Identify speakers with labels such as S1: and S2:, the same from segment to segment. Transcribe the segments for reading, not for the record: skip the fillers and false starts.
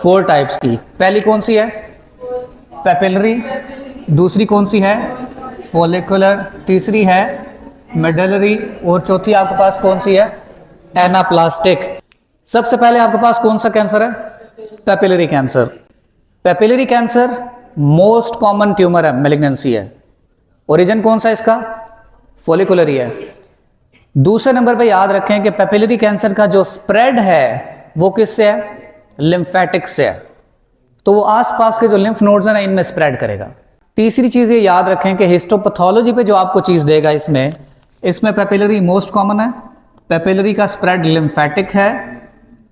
S1: 4 types की। पहली कौन सी है? पेपिलरी। दूसरी कौन सी है? फॉलिकुलर। तीसरी है मेडुलरी। और चौथी आपके पास कौन सी है? एनाप्लास्टिक। सबसे पहले आपके पास कौन सा कैंसर है? Papillary cancer. Papillary cancer most common tumour है, मैलिग्नेंसी है। ओरिजिन कौन सा इसका? फॉलिकुलरी है। दूसरे नंबर पे याद रखें कि पेपिलरी कैंसर का जो स्प्रेड है वो किससे है? लिम्फेटिक से है। तो वो आसपास के जो लिम्फ नोड्स हैं ना, इनमें स्प्रेड करेगा। तीसरी चीज ये याद रखें कि हिस्टोपैथोलॉजी पे जो आपको चीज देगा इसमें पेपिलरी मोस्ट कॉमन है। पेपिलरी का स्प्रेड लिम्फेटिक है।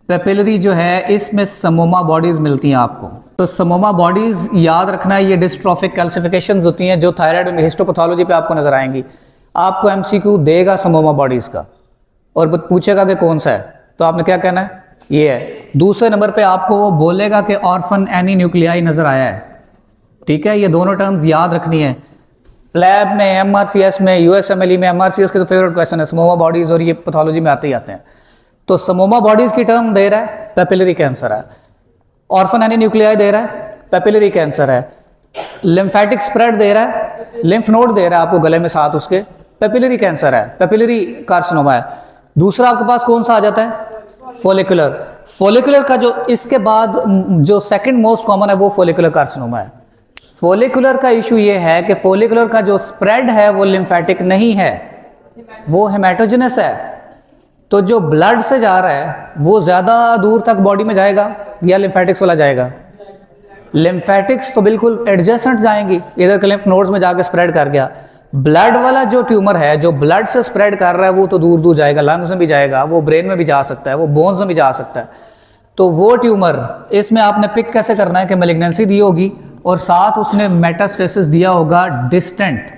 S1: पेपिलरी जो है इसमें समोमा बॉडीज मिलती हैं आपको। तो समोमा बॉडीज याद रखना है, ये डिस्ट्रॉफिक कैल्सिफिकेशंस होती हैं जो थायराइड में हिस्टोपैथोलॉजी पे आपको नजर आएंगी। आपको एमसीक्यू देगा समोमा बॉडीज का और पूछेगा कि कौन सा है, तो आपने क्या कहना है? ये है। दूसरे नंबर पे आपको वो बोलेगा कि ऑर्फन एनी न्यूक्लियाई नजर आया है। ठीक है, ये दोनों टर्म्स याद रखनी है। लैब में, एमआरसीएस में, यूएसएमएलई में, एमआरसीएस के तो फेवरेट क्वेश्चन है समोमा बॉडीज, और ये पैथोलॉजी में आते ही आते हैं। तो समोमा बॉडीज की टर्म दे रहा है, पेपिलरी कैंसर है। ऑर्फन एनी न्यूक्लियाई दे रहा है, पेपिलरी कैंसर है। लिम्फेटिक स्प्रेड दे रहा है, लिम्फ नोड दे रहा है आपको गले में साथ उसके, पेपिलरी कैंसर है, पेपिलरी कार्सिनोमा है। दूसरा आपके पास कौन सा आ जाता है? फॉलिकुलर। फॉलिकुलर का जो इसके बाद जो सेकंड मोस्ट कॉमन है वो फॉलिकुलर कार्सिनोमा है। फॉलिकुलर का इशू ये है कि फॉलिकुलर का जो स्प्रेड है वो लिम्फेटिक नहीं है, वो हेमेटोजेनस है। तो जो ब्लड से जा रहा है वो ज्यादा दूर तक बॉडी में जाएगा या लिम्फेटिक्स वाला जाएगा? लिम्फेटिक्स तो बिल्कुल एडजेसेंट जाएंगी, इधर के लिम्फ नोड्स में जाके स्प्रेड कर गया। ब्लड वाला जो ट्यूमर है, जो ब्लड से स्प्रेड कर रहा है, वो तो दूर दूर जाएगा, लंग्स में भी जाएगा, वो ब्रेन में भी जा सकता है, वो बोन्स में भी जा सकता है। तो वो ट्यूमर, इसमें आपने पिक कैसे करना है कि मैलिग्नेंसी दी होगी और साथ उसने मेटास्टेसिस दिया होगा, डिस्टेंट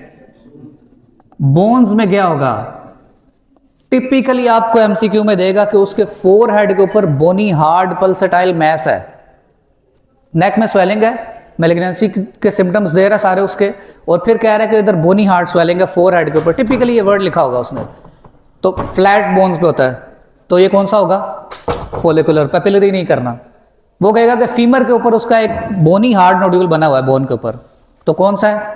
S1: बोन्स में गया होगा। टिपिकली आपको एमसीक्यू में देगा कि उसके फोरहेड के ऊपर बोनी हार्ड पल्सेटाइल मैस है, नेक में स्वेलिंग है, मैलिग्नेंसी के सिम्टम्स दे रहा है सारे उसके, और फिर कह रहा है कि इधर बोनी हार्ड स्वेलिंग है फोरहेड के ऊपर। टिपिकली ये वर्ड लिखा होगा उसने, तो फ्लैट बोन्स पे होता है। तो ये कौन सा होगा? फॉलिकुलर। पेपिलरी नहीं करना। वो कहेगा कि फीमर के ऊपर उसका एक बोनी हार्ड नोड्यूल बना हुआ है बोन के ऊपर, तो कौन सा है?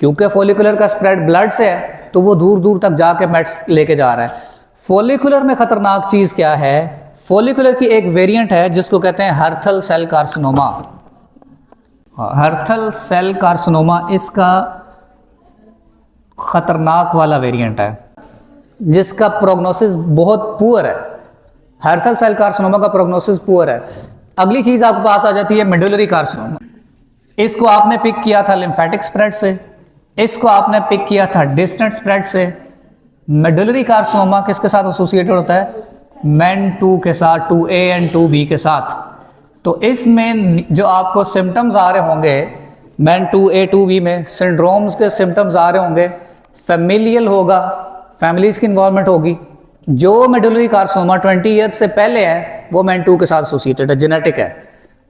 S1: क्योंकि फॉलिकुलर का स्प्रेड ब्लड से है तो वो दूर दूर तक जाके मेट्स लेके जा रहा है। फॉलिकुलर में खतरनाक चीज क्या है? फॉलिकुलर की एक वेरिएंट है जिसको कहते हैं हर्थल सेल कार्सिनोमा। हर्थल सेल कार्सिनोमा इसका खतरनाक वाला वेरिएंट है जिसका प्रोग्नोसिस बहुत पुअर है। हर्थल सेल कार्सिनोमा का प्रोग्नोसिस पुअर है। अगली चीज आपके पास आ जाती है मेडुलरी कार्सिनोमा। इसको आपने पिक किया था लिम्फेटिक स्प्रेड से, इसको आपने पिक किया था डिस्टेंट स्प्रेड से। मेडुलरी कार्सिनोमा किसके साथ एसोसिएटेड होता है? MEN2 के साथ, 2A एंड 2B के साथ। तो इसमें जो आपको सिम्टम्स आ रहे होंगे MEN2A 2B में, सिंड्रोम्स के सिम्टम्स आ रहे होंगे, फैमिलियल होगा, फैमिलीज की इन्वॉल्वमेंट होगी। जो मेडुलरी कार्सिनोमा 20 ईयर्स से पहले है वो MEN2 के साथ एसोसिएटेड है, जेनेटिक है।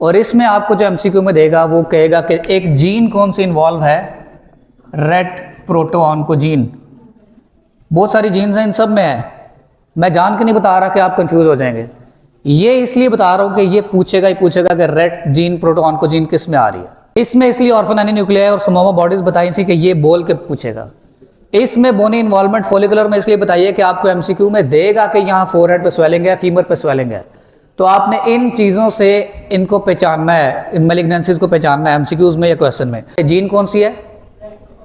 S1: और इसमें आपको जो एमसीक्यू में देगा वो कहेगा कि एक जीन कौन सी इन्वॉल्व है? रेट प्रोटोऑन्कोजीन। बहुत सारी जीन्स हैं, इन सब में है। मैं जान के नहीं बता रहा कि आप कंफ्यूज हो जाएंगे, ये इसलिए बता रहा हूं कि ये पूछेगा ही पूछेगा कि रेट जीन प्रोटोऑन्कोजीन किस में आ रही है। इसमें इसलिए ऑर्फन एनी न्यूक्लियाई और समोमा बॉडीज बताई थी कि ये बोल के पूछेगा। इसमें बोनी इन्वॉल्वमेंट फॉलिकुलर में इसलिए बताइए कि आपको एमसीक्यू में देगा कि यहाँ फोरहेड पे स्वेलिंग है, फीमर पे स्वेलिंग है। तो आपने इन चीजों से इनको पहचानना है, इन मैलिग्नेंसीज को पहचानना है एमसीक्यूज में या क्वेश्चन में। जीन कौन सी है?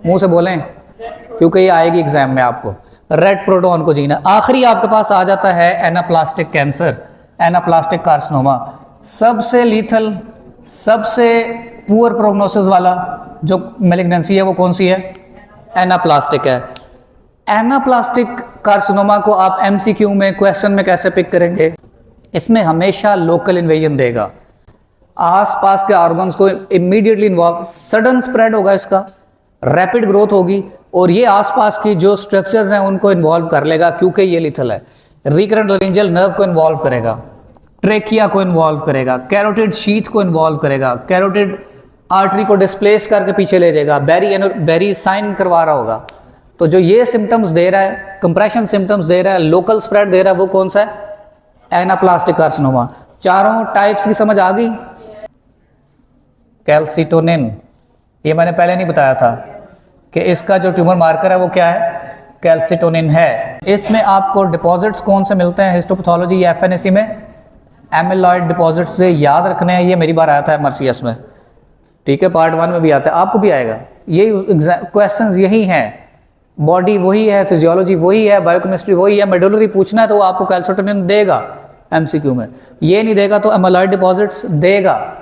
S1: मुंह से बोलें क्योंकि ये आएगी एग्जाम में आपको। रेड प्रोटोऑन्कोजीन है। आखिरी आपके पास आ जाता है एनाप्लास्टिक कैंसर, एनाप्लास्टिक कार्सिनोमा। सबसे लीथल, सबसे पुअर प्रोग्नोसिस वाला जो मैलिग्नेंसी है वो कौन सी है? एनाप्लास्टिक है। एनाप्लास्टिक कार्सिनोमा को आप एमसीक्यू में क्वेश्चन में कैसे पिक करेंगे? इसमें हमेशा लोकल इन्वेजन देगा, आसपास के ऑर्गन्स को इमीडिएटली इन्वॉल्व, सडन स्प्रेड होगा इसका, रैपिड ग्रोथ होगी और ये आसपास की जो स्ट्रक्चर्स हैं उनको इन्वॉल्व कर लेगा क्योंकि ये लिथल है। रिकरेंट लारिंजियल नर्व को इन्वॉल्व करेगा, ट्रेकिया को इन्वॉल्व करेगा, कैरोटिड शीथ को इन्वॉल्व करेगा, कैरोटिड आर्टरी को डिस्प्लेस करके पीछे ले जाएगा, बेरी साइन करवा रहा होगा। तो जो ये सिम्टम्स दे रहा है, कंप्रेशन सिम्टम्स दे रहा है, लोकल स्प्रेड दे रहा है, वो कौन सा है? Anaplastic carcinoma. चारों टाइप्स की समझ आ गई? कैल्सिटोनिन, ये मैंने पहले नहीं बताया था कि इसका जो ट्यूमर मार्कर है वो क्या है, कैल्सिटोनिन है। इसमें आपको डिपॉजिट्स कौन से मिलते हैं हिस्टोपैथोलॉजी या एफएनएसी में, एमिलॉइड डिपॉजिट से याद रखने हैं। ये मेरी बार आया था एमआरसीएस में, ठीक है, पार्ट 1 में भी आता है, आपको भी आएगा। यही क्वेश्चंस यही हैं, बॉडी वही है, फिजियोलॉजी वही है, बायोकेमिस्ट्री वही है, मेडुलरी पूछना है तो वो आपको कैल्सिटोनिन देगा एमसीक्यू में, ये नहीं देगा तो एमिलॉइड डिपॉजिट्स देगा।